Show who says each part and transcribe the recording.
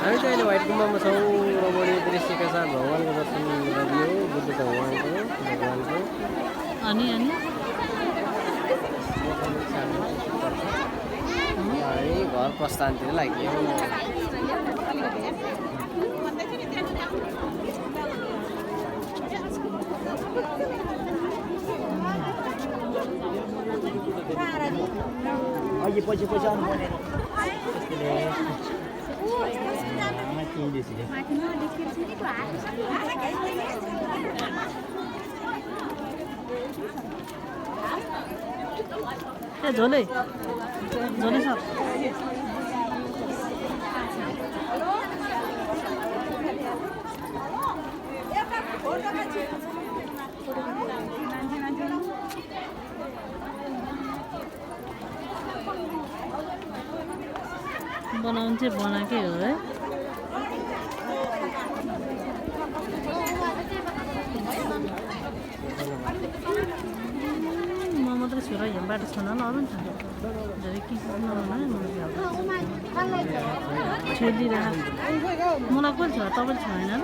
Speaker 1: हामी चाहिँ अहिले व्हाइट गुम्बामा छौँ। रमणीय दृश्यका साथ भगवानको दर्शन गरियो, बुद्ध भगवानको।
Speaker 2: अनि
Speaker 1: हामी घर प्रस्थानतिर लाग्यो।
Speaker 3: अघि पछि आउनु पर्ने
Speaker 2: झोले सब बनाउनु चाहिँ बनाएकै हो है। म मात्रै छोरा यहाँ बाटो छैन ल अरू नि छ धेरै के छोडिदिइरह मलाई पनि छ तपाईँ छैन